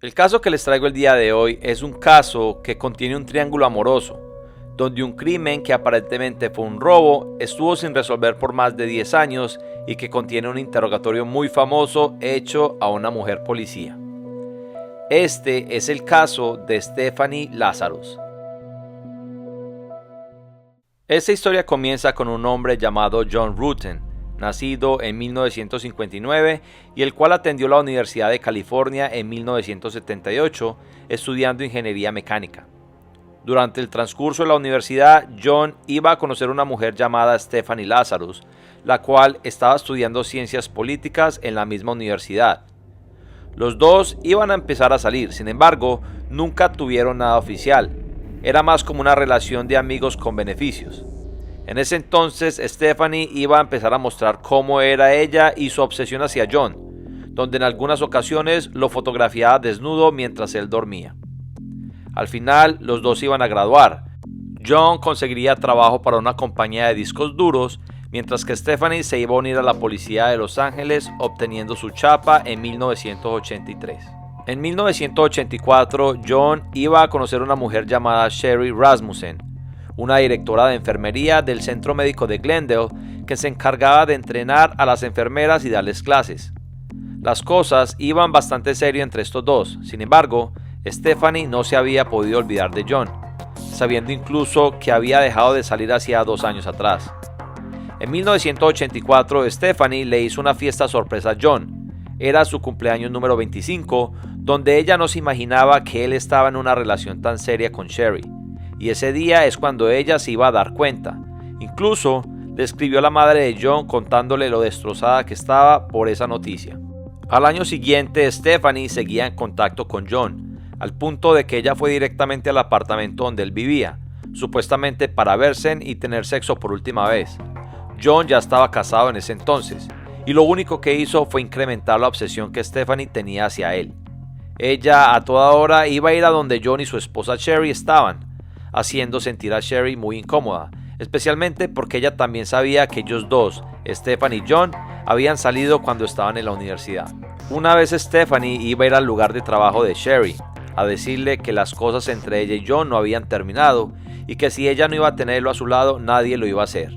El caso que les traigo el día de hoy es un caso que contiene un triángulo amoroso, donde un crimen que aparentemente fue un robo estuvo sin resolver por más de 10 años y que contiene un interrogatorio muy famoso hecho a una mujer policía. Este es el caso de Stephanie Lazarus. Esta historia comienza con un hombre llamado John Rutten, nacido en 1959 y el cual atendió la Universidad de California en 1978 estudiando ingeniería mecánica. Durante el transcurso de la universidad, John iba a conocer a una mujer llamada Stephanie Lazarus, la cual estaba estudiando ciencias políticas en la misma universidad. Los dos iban a empezar a salir, sin embargo, nunca tuvieron nada oficial. Era más como una relación de amigos con beneficios. En ese entonces, Stephanie iba a empezar a mostrar cómo era ella y su obsesión hacia John, donde en algunas ocasiones lo fotografiaba desnudo mientras él dormía. Al final, los dos iban a graduar. John conseguiría trabajo para una compañía de discos duros, mientras que Stephanie se iba a unir a la policía de Los Ángeles, obteniendo su chapa en 1983. En 1984, John iba a conocer a una mujer llamada Sherry Rasmussen, una directora de enfermería del Centro Médico de Glendale que se encargaba de entrenar a las enfermeras y darles clases. Las cosas iban bastante serio entre estos dos, sin embargo, Stephanie no se había podido olvidar de John, sabiendo incluso que había dejado de salir hacía 2 años atrás. En 1984, Stephanie le hizo una fiesta sorpresa a John. Era su cumpleaños número 25, donde ella no se imaginaba que él estaba en una relación tan seria con Sherry. Y ese día es cuando ella se iba a dar cuenta. Incluso le escribió a la madre de John contándole lo destrozada que estaba por esa noticia. Al año siguiente, Stephanie seguía en contacto con John, al punto de que ella fue directamente al apartamento donde él vivía, supuestamente para verse y tener sexo por última vez. John ya estaba casado en ese entonces, y lo único que hizo fue incrementar la obsesión que Stephanie tenía hacia él. Ella a toda hora iba a ir a donde John y su esposa Sherry estaban, haciendo sentir a Sherry muy incómoda, especialmente porque ella también sabía que ellos dos, Stephanie y John, habían salido cuando estaban en la universidad. Una vez Stephanie iba a ir al lugar de trabajo de Sherry, a decirle que las cosas entre ella y John no habían terminado y que si ella no iba a tenerlo a su lado, nadie lo iba a hacer.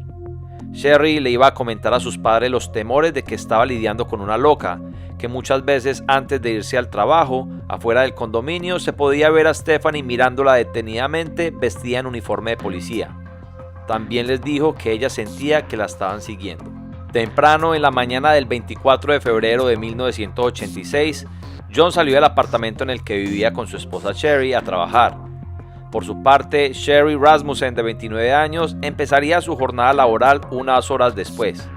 Sherry le iba a comentar a sus padres los temores de que estaba lidiando con una loca, que muchas veces antes de irse al trabajo, afuera del condominio, se podía ver a Stephanie mirándola detenidamente vestida en uniforme de policía. También les dijo que ella sentía que la estaban siguiendo. Temprano en la mañana del 24 de febrero de 1986, John salió del apartamento en el que vivía con su esposa Sherry a trabajar. Por su parte, Sherry Rasmussen, de 29 años, empezaría su jornada laboral unas horas después.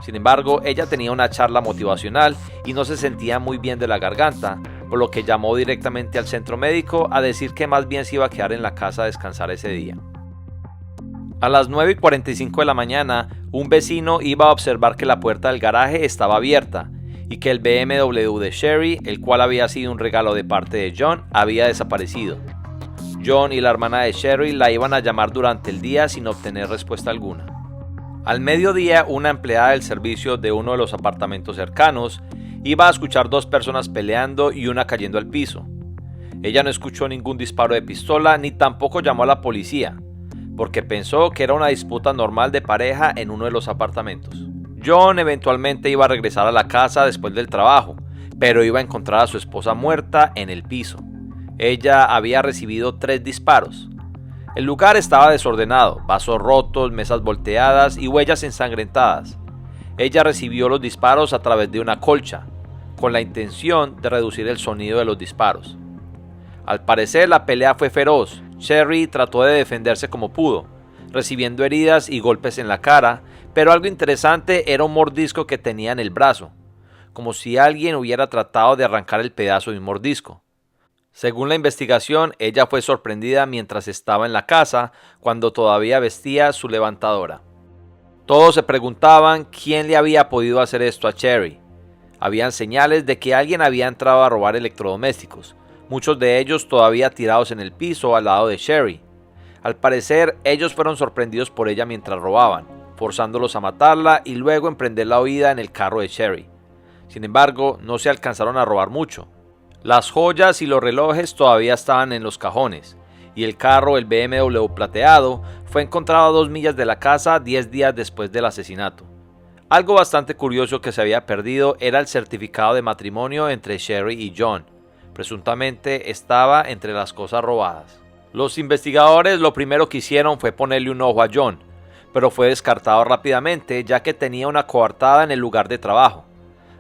Sin embargo, ella tenía una charla motivacional y no se sentía muy bien de la garganta, por lo que llamó directamente al centro médico a decir que más bien se iba a quedar en la casa a descansar ese día. A las 9:45 de la mañana, un vecino iba a observar que la puerta del garaje estaba abierta y que el BMW de Sherry, el cual había sido un regalo de parte de John, había desaparecido. John y la hermana de Sherry la iban a llamar durante el día sin obtener respuesta alguna. Al mediodía, una empleada del servicio de uno de los apartamentos cercanos iba a escuchar 2 personas peleando y una cayendo al piso. Ella no escuchó ningún disparo de pistola ni tampoco llamó a la policía, porque pensó que era una disputa normal de pareja en uno de los apartamentos. John eventualmente iba a regresar a la casa después del trabajo, pero iba a encontrar a su esposa muerta en el piso. Ella había recibido 3 disparos. El lugar estaba desordenado, vasos rotos, mesas volteadas y huellas ensangrentadas. Ella recibió los disparos a través de una colcha, con la intención de reducir el sonido de los disparos. Al parecer la pelea fue feroz. Sherry trató de defenderse como pudo, recibiendo heridas y golpes en la cara, pero algo interesante era un mordisco que tenía en el brazo, como si alguien hubiera tratado de arrancar el pedazo de un mordisco. Según la investigación, ella fue sorprendida mientras estaba en la casa cuando todavía vestía su levantadora. Todos se preguntaban quién le había podido hacer esto a Sherry. Habían señales de que alguien había entrado a robar electrodomésticos, muchos de ellos todavía tirados en el piso al lado de Sherry. Al parecer, ellos fueron sorprendidos por ella mientras robaban, forzándolos a matarla y luego emprender la huida en el carro de Sherry. Sin embargo, no se alcanzaron a robar mucho. Las joyas y los relojes todavía estaban en los cajones, y el carro, el BMW plateado, fue encontrado a 2 millas de la casa 10 días después del asesinato. Algo bastante curioso que se había perdido era el certificado de matrimonio entre Sherry y John. Presuntamente estaba entre las cosas robadas. Los investigadores lo primero que hicieron fue ponerle un ojo a John, pero fue descartado rápidamente ya que tenía una coartada en el lugar de trabajo.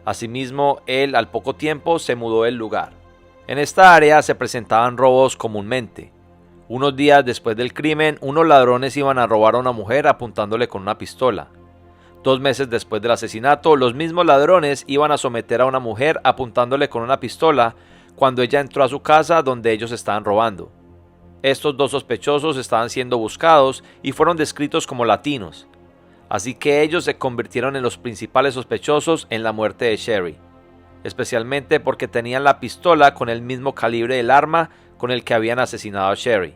Asimismo, él al poco tiempo se mudó del lugar. En esta área se presentaban robos comúnmente. Unos días después del crimen, unos ladrones iban a robar a una mujer apuntándole con una pistola. 2 meses después del asesinato, los mismos ladrones iban a someter a una mujer apuntándole con una pistola cuando ella entró a su casa donde ellos estaban robando. Estos 2 sospechosos estaban siendo buscados y fueron descritos como latinos. Así que ellos se convirtieron en los principales sospechosos en la muerte de Sherry, especialmente porque tenían la pistola con el mismo calibre del arma con el que habían asesinado a Sherry,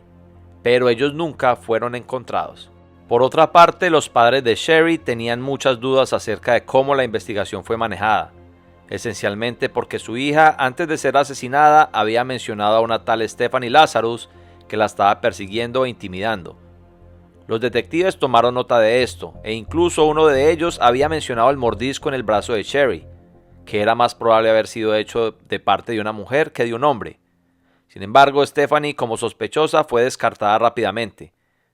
pero ellos nunca fueron encontrados. Por otra parte, los padres de Sherry tenían muchas dudas acerca de cómo la investigación fue manejada, esencialmente porque su hija, antes de ser asesinada, había mencionado a una tal Stephanie Lazarus que la estaba persiguiendo e intimidando. Los detectives tomaron nota de esto, e incluso uno de ellos había mencionado el mordisco en el brazo de Sherry, que era más probable haber sido hecho de parte de una mujer que de un hombre. Sin embargo, Stephanie como sospechosa fue descartada rápidamente,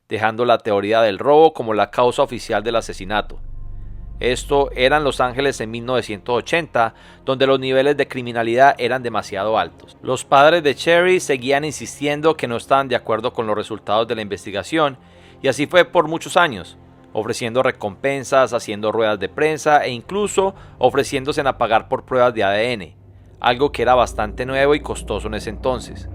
dejando la teoría del robo como la causa oficial del asesinato. Esto era en Los Ángeles en 1980, donde los niveles de criminalidad eran demasiado altos. Los padres de Sherry seguían insistiendo que no estaban de acuerdo con los resultados de la investigación, y así fue por muchos años, ofreciendo recompensas, haciendo ruedas de prensa e incluso ofreciéndose a pagar por pruebas de ADN, algo que era bastante nuevo y costoso en ese entonces.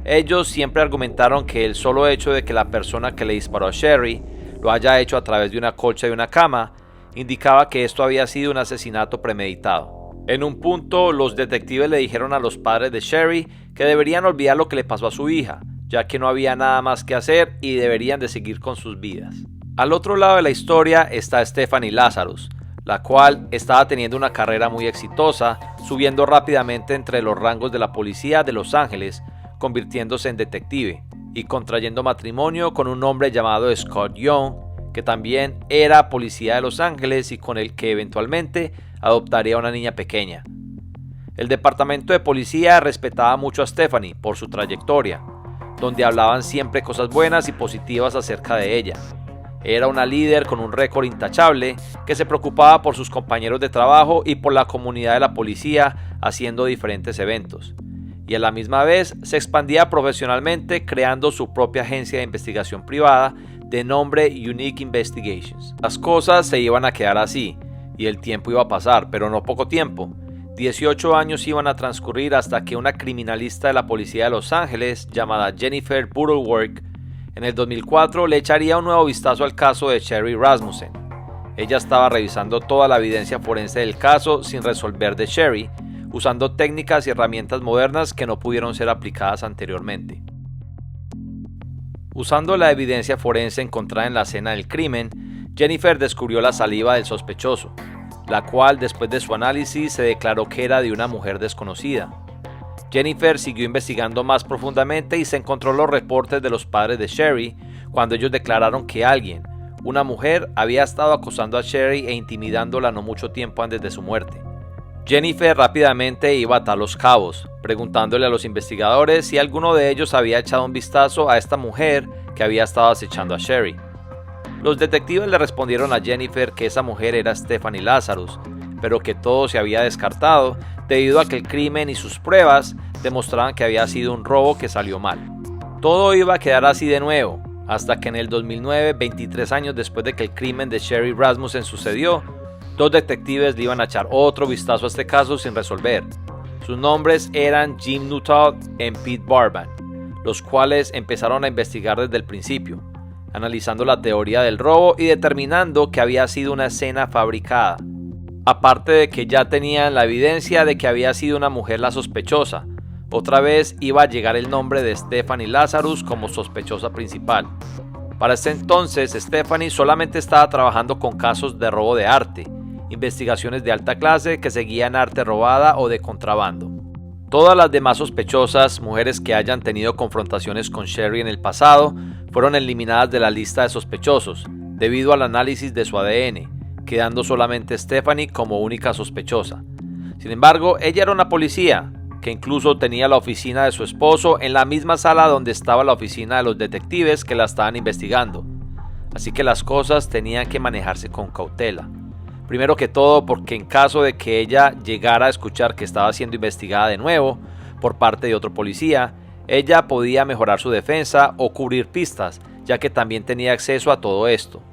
Ellos siempre argumentaron que el solo hecho de que la persona que le disparó a Sherry lo haya hecho a través de una colcha de una cama indicaba que esto había sido un asesinato premeditado. En un punto, los detectives le dijeron a los padres de Sherry que deberían olvidar lo que le pasó a su hija, ya que no había nada más que hacer y deberían de seguir con sus vidas. Al otro lado de la historia está Stephanie Lazarus, la cual estaba teniendo una carrera muy exitosa, subiendo rápidamente entre los rangos de la policía de Los Ángeles, convirtiéndose en detective y contrayendo matrimonio con un hombre llamado Scott Young, que también era policía de Los Ángeles y con el que eventualmente adoptaría una niña pequeña. El departamento de policía respetaba mucho a Stephanie por su trayectoria, donde hablaban siempre cosas buenas y positivas acerca de ella. Era una líder con un récord intachable que se preocupaba por sus compañeros de trabajo y por la comunidad de la policía haciendo diferentes eventos. Y a la misma vez se expandía profesionalmente creando su propia agencia de investigación privada de nombre Unique Investigations. Las cosas se iban a quedar así y el tiempo iba a pasar, pero no poco tiempo. 18 años iban a transcurrir hasta que una criminalista de la policía de Los Ángeles llamada Jennifer Butterworth en el 2004 le echaría un nuevo vistazo al caso de Sherry Rasmussen. Ella estaba revisando toda la evidencia forense del caso sin resolver de Sherry, usando técnicas y herramientas modernas que no pudieron ser aplicadas anteriormente. Usando la evidencia forense encontrada en la escena del crimen, Jennifer descubrió la saliva del sospechoso, la cual después de su análisis se declaró que era de una mujer desconocida. Jennifer siguió investigando más profundamente y se encontró los reportes de los padres de Sherry cuando ellos declararon que alguien, una mujer, había estado acosando a Sherry e intimidándola no mucho tiempo antes de su muerte. Jennifer rápidamente iba a atar los cabos, preguntándole a los investigadores si alguno de ellos había echado un vistazo a esta mujer que había estado acechando a Sherry. Los detectives le respondieron a Jennifer que esa mujer era Stephanie Lazarus, pero que todo se había descartado debido a que el crimen y sus pruebas demostraban que había sido un robo que salió mal. Todo iba a quedar así de nuevo, hasta que en el 2009, 23 años después de que el crimen de Sherry Rasmussen sucedió, 2 detectives le iban a echar otro vistazo a este caso sin resolver. Sus nombres eran Jim Nuttall y Pete Barban, los cuales empezaron a investigar desde el principio, analizando la teoría del robo y determinando que había sido una escena fabricada. Aparte de que ya tenían la evidencia de que había sido una mujer la sospechosa, otra vez iba a llegar el nombre de Stephanie Lazarus como sospechosa principal. Para este entonces, Stephanie solamente estaba trabajando con casos de robo de arte, investigaciones de alta clase que seguían arte robada o de contrabando. Todas las demás sospechosas, mujeres que hayan tenido confrontaciones con Sherry en el pasado, fueron eliminadas de la lista de sospechosos, debido al análisis de su ADN, quedando solamente Stephanie como única sospechosa. Sin embargo, ella era una policía, que incluso tenía la oficina de su esposo en la misma sala donde estaba la oficina de los detectives que la estaban investigando. Así que las cosas tenían que manejarse con cautela. Primero que todo porque en caso de que ella llegara a escuchar que estaba siendo investigada de nuevo por parte de otro policía, ella podía mejorar su defensa o cubrir pistas, ya que también tenía acceso a todo esto.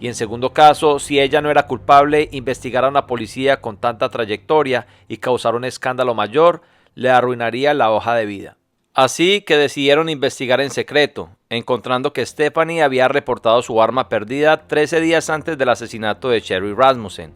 Y en segundo caso, si ella no era culpable, investigar a una policía con tanta trayectoria y causar un escándalo mayor, le arruinaría la hoja de vida. Así que decidieron investigar en secreto, encontrando que Stephanie había reportado su arma perdida 13 días antes del asesinato de Sherry Rasmussen.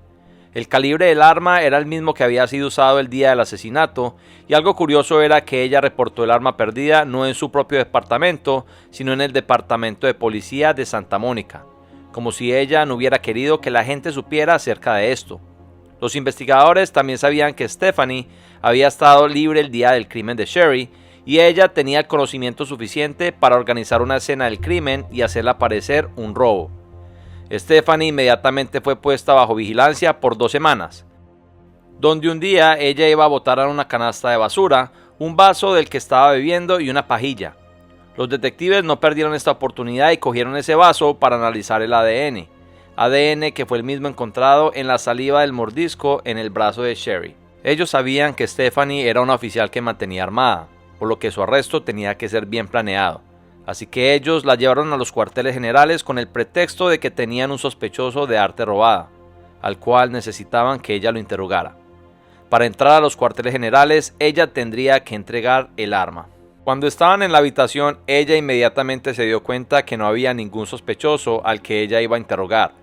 El calibre del arma era el mismo que había sido usado el día del asesinato, y algo curioso era que ella reportó el arma perdida no en su propio departamento, sino en el departamento de policía de Santa Mónica, como si ella no hubiera querido que la gente supiera acerca de esto. Los investigadores también sabían que Stephanie había estado libre el día del crimen de Sherry, y ella tenía el conocimiento suficiente para organizar una escena del crimen y hacerla parecer un robo. Stephanie inmediatamente fue puesta bajo vigilancia por 2 semanas, donde un día ella iba a botar en una canasta de basura un vaso del que estaba bebiendo y una pajilla. Los detectives no perdieron esta oportunidad y cogieron ese vaso para analizar el ADN que fue el mismo encontrado en la saliva del mordisco en el brazo de Sherry. Ellos sabían que Stephanie era una oficial que mantenía armada, por lo que su arresto tenía que ser bien planeado. Así que ellos la llevaron a los cuarteles generales con el pretexto de que tenían un sospechoso de arte robada, al cual necesitaban que ella lo interrogara. Para entrar a los cuarteles generales, ella tendría que entregar el arma. Cuando estaban en la habitación, ella inmediatamente se dio cuenta que no había ningún sospechoso al que ella iba a interrogar.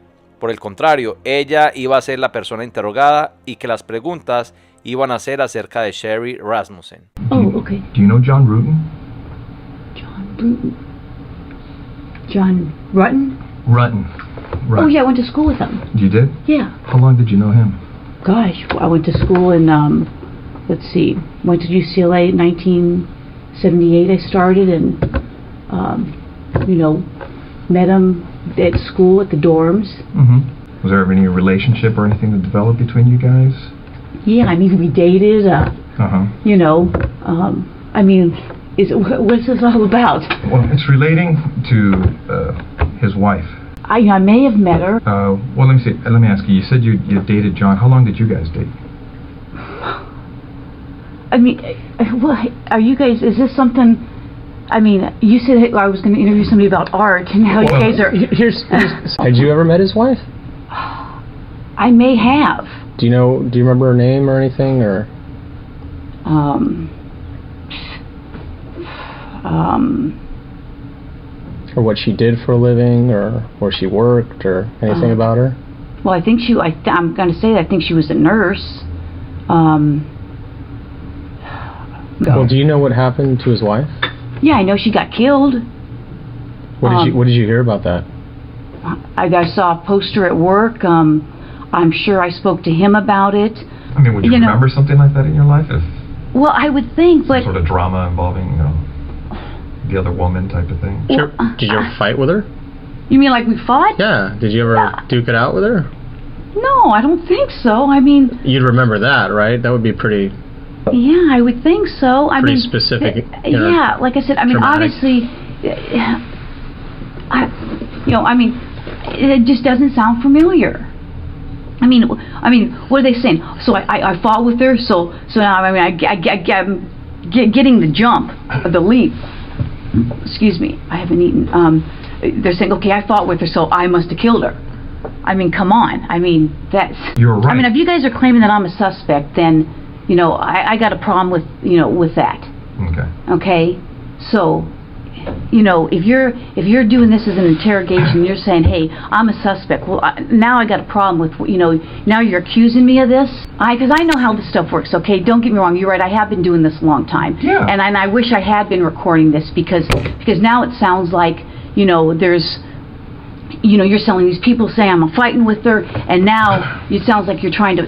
Por el contrario, ella iba a ser la persona interrogada y que las preguntas iban a ser acerca de Sherry Rasmussen. Oh, okay. Do you know John Rutten? John Bruton. John Rutten? Rutten. Oh, yeah, I went to school with him. You did? Yeah. How long did you know him? Gosh, I went to school in, let's see, went to UCLA in 1978 I started and, met him at school at the dorms. Mm-hmm. Was there ever any relationship or anything that developed between you guys? Yeah, I mean, we dated, Uh-huh. What's this all about? Well, it's relating to his wife. I may have met her. Well, let me ask you. You said you dated John. How long did you guys date? I mean, are you guys, is this something, I mean, you said I was going to interview somebody about art, and how you guys are... Had you ever met his wife? I may have. Do you remember her name or anything, or? Or what she did for a living, or where she worked, or anything about her? Well, I think I'm going to say that I think she was a nurse. Well, do you know what happened to his wife? Yeah, I know she got killed. What did you hear about that? I saw a poster at work. I'm sure I spoke to him about it. I mean, would you remember something like that in your life? Well, I would think, but... Sort of drama involving, the other woman type of thing? Did you ever fight with her? You mean like we fought? Yeah. Did you ever duke it out with her? No, I don't think so. I mean... You'd remember that, right? That would be pretty... Yeah, I would think so. I mean, specific. Yeah, like I said, I mean, dramatic. Obviously, it just doesn't sound familiar. I mean, what are they saying? So I fought with her. So now I'm getting the jump, the leap. Excuse me, I haven't eaten. They're saying, okay, I fought with her, so I must have killed her. I mean, come on. I mean, that's. You're right. I mean, if you guys are claiming that I'm a suspect, then I got a problem with that. Okay. Okay, so. If you're doing this as an interrogation, you're saying, hey, I'm a suspect. Well, now I got a problem with, now you're accusing me of this. Because I know how this stuff works, okay? Don't get me wrong. You're right. I have been doing this a long time. Yeah. And I wish I had been recording this because now it sounds like, there's, you're telling these people saying I'm fighting with her, and now it sounds like you're trying to,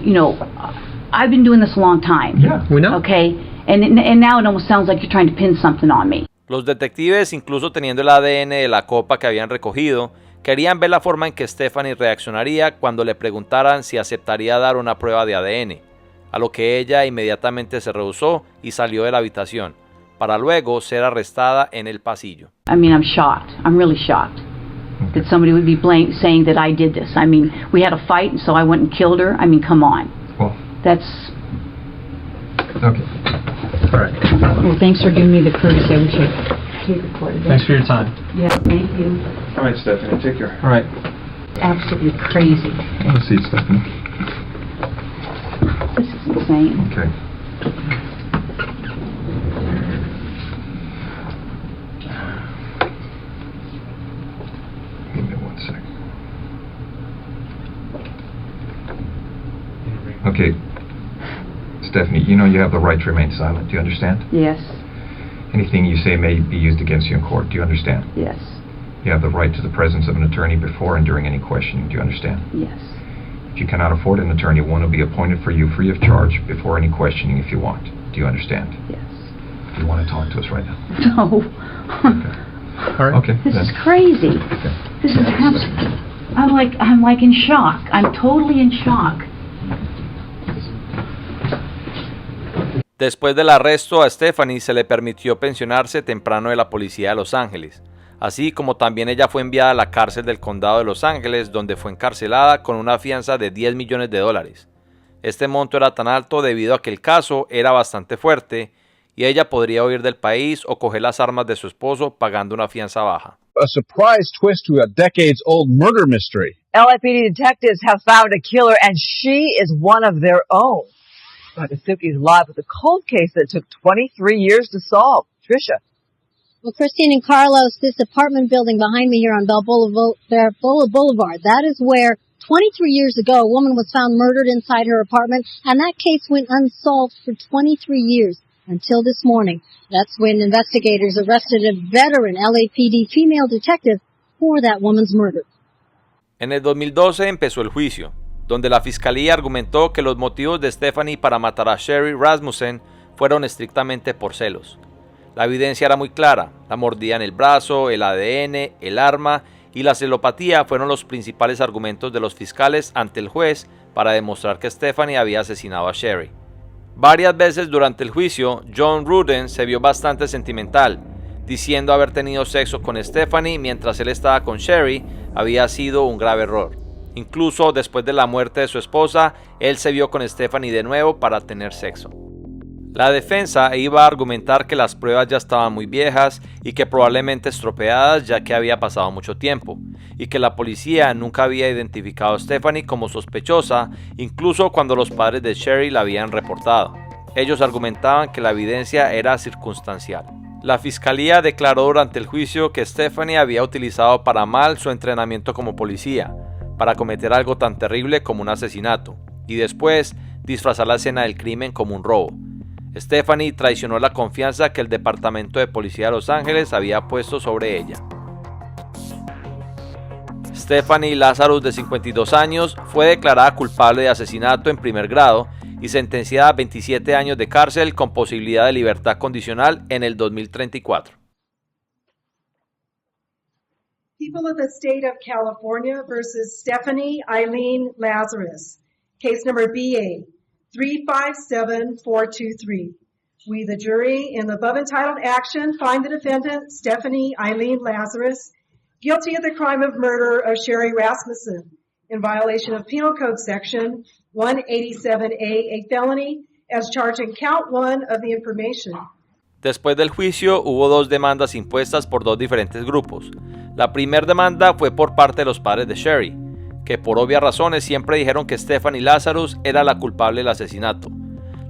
I've been doing this a long time. Yeah. We know. Okay? And now it almost sounds like you're trying to pin something on me. Los detectives, incluso teniendo el ADN de la copa que habían recogido, querían ver la forma en que Stephanie reaccionaría cuando le preguntaran si aceptaría dar una prueba de ADN, a lo que ella inmediatamente se rehusó y salió de la habitación, para luego ser arrestada en el pasillo. I mean, I'm shocked. I'm really shocked that somebody would be saying that I did this. I mean, we had a fight, so I went and killed her. I mean, come on. Well, That's... okay. All right. Well, thanks for giving me the courtesy. I wish I tape recorded it. Thanks for your time. Yeah, thank you. All right, Stephanie, take care. All right. Absolutely crazy. Have a seat, Stephanie. This is insane. Okay. Give me 1 second. Okay. Stephanie, you know you have the right to remain silent. Do you understand? Yes, Anything you say may be used against you in court. Do you understand? yes, You have the right to the presence of an attorney before and during any questioning. Do you understand? yes. If you cannot afford an attorney, one will be appointed for you free of charge before any questioning if you want. Do you understand? Yes. Do you want to talk to us right now? No. All right. Okay. This then. is crazy. This is I'm like in shock. I'm totally in shock. Después del arresto a Stephanie se le permitió pensionarse temprano de la policía de Los Ángeles, así como también ella fue enviada a la cárcel del condado de Los Ángeles, donde fue encarcelada con una fianza de $10 millones. Este monto era tan alto debido a que el caso era bastante fuerte y ella podría huir del país o coger las armas de su esposo pagando una fianza baja. A surprise twist to a decades-old murder mystery. LAPD detectives have found a killer, and she is one of their own. Dr. Suki's live with a cold case that took 23 years to solve. Tricia. Well, Christine and Carlos, this apartment building behind me here on Balboa Boulevard, that is where 23 years ago a woman was found murdered inside her apartment, and that case went unsolved for 23 years until this morning. That's when investigators arrested a veteran LAPD female detective for that woman's murder. En el 2012 empezó el juicio, donde la fiscalía argumentó que los motivos de Stephanie para matar a Sherry Rasmussen fueron estrictamente por celos. La evidencia era muy clara: la mordida en el brazo, el ADN, el arma y la celopatía fueron los principales argumentos de los fiscales ante el juez para demostrar que Stephanie había asesinado a Sherry. Varias veces durante el juicio, John Rudin se vio bastante sentimental, diciendo haber tenido sexo con Stephanie mientras él estaba con Sherry había sido un grave error. Incluso después de la muerte de su esposa, él se vio con Stephanie de nuevo para tener sexo. La defensa iba a argumentar que las pruebas ya estaban muy viejas y que probablemente estropeadas ya que había pasado mucho tiempo, y que la policía nunca había identificado a Stephanie como sospechosa, incluso cuando los padres de Sherry la habían reportado. Ellos argumentaban que la evidencia era circunstancial. La fiscalía declaró durante el juicio que Stephanie había utilizado para mal su entrenamiento como policía, para cometer algo tan terrible como un asesinato, y después disfrazar la escena del crimen como un robo. Stephanie traicionó la confianza que el Departamento de Policía de Los Ángeles había puesto sobre ella. Stephanie Lazarus, de 52 años, fue declarada culpable de asesinato en primer grado y sentenciada a 27 años de cárcel con posibilidad de libertad condicional en el 2034. People of the State of California versus Stephanie Eileen Lazarus. Case number BA 357423. We, the jury, in the above entitled action, find the defendant, Stephanie Eileen Lazarus, guilty of the crime of murder of Sherry Rasmussen in violation of Penal Code Section 187A, a felony, as charged in count 1 of the information. Después del juicio hubo dos demandas impuestas por dos diferentes grupos. La primera demanda fue por parte de los padres de Sherry, que por obvias razones siempre dijeron que Stephanie Lazarus era la culpable del asesinato.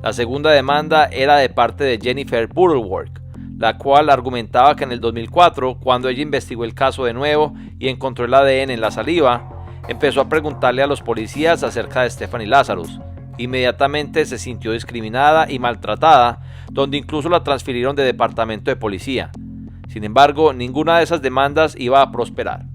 La segunda demanda era de parte de Jennifer Butterworth, la cual argumentaba que en el 2004, cuando ella investigó el caso de nuevo y encontró el ADN en la saliva, empezó a preguntarle a los policías acerca de Stephanie Lazarus. Inmediatamente se sintió discriminada y maltratada, donde incluso la transfirieron de departamento de policía. Sin embargo, ninguna de esas demandas iba a prosperar.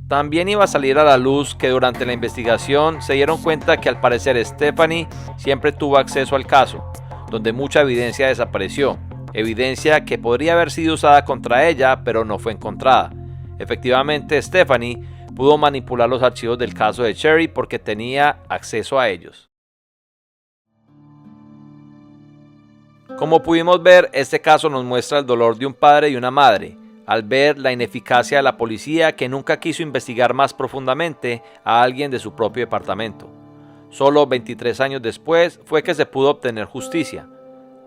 También iba a salir a la luz que durante la investigación se dieron cuenta que al parecer Stephanie siempre tuvo acceso al caso, donde mucha evidencia desapareció, evidencia que podría haber sido usada contra ella, pero no fue encontrada. Efectivamente, Stephanie pudo manipular los archivos del caso de Sherry porque tenía acceso a ellos. Como pudimos ver, este caso nos muestra el dolor de un padre y una madre, al ver la ineficacia de la policía que nunca quiso investigar más profundamente a alguien de su propio departamento. Solo 23 años después fue que se pudo obtener justicia.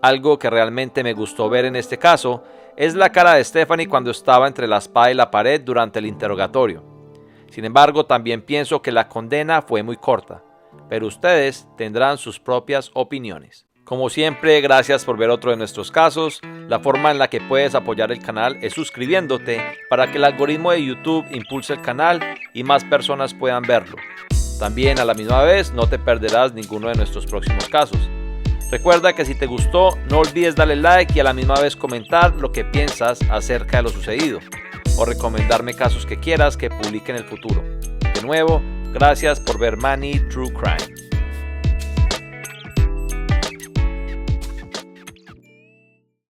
Algo que realmente me gustó ver en este caso es la cara de Stephanie cuando estaba entre la espada y la pared durante el interrogatorio. Sin embargo, también pienso que la condena fue muy corta, pero ustedes tendrán sus propias opiniones. Como siempre, gracias por ver otro de nuestros casos. La forma en la que puedes apoyar el canal es suscribiéndote para que el algoritmo de YouTube impulse el canal y más personas puedan verlo. También a la misma vez no te perderás ninguno de nuestros próximos casos. Recuerda que si te gustó, no olvides darle like y a la misma vez comentar lo que piensas acerca de lo sucedido, o recomendarme casos que quieras que publique en el futuro. De nuevo, gracias por ver Manny True Crime.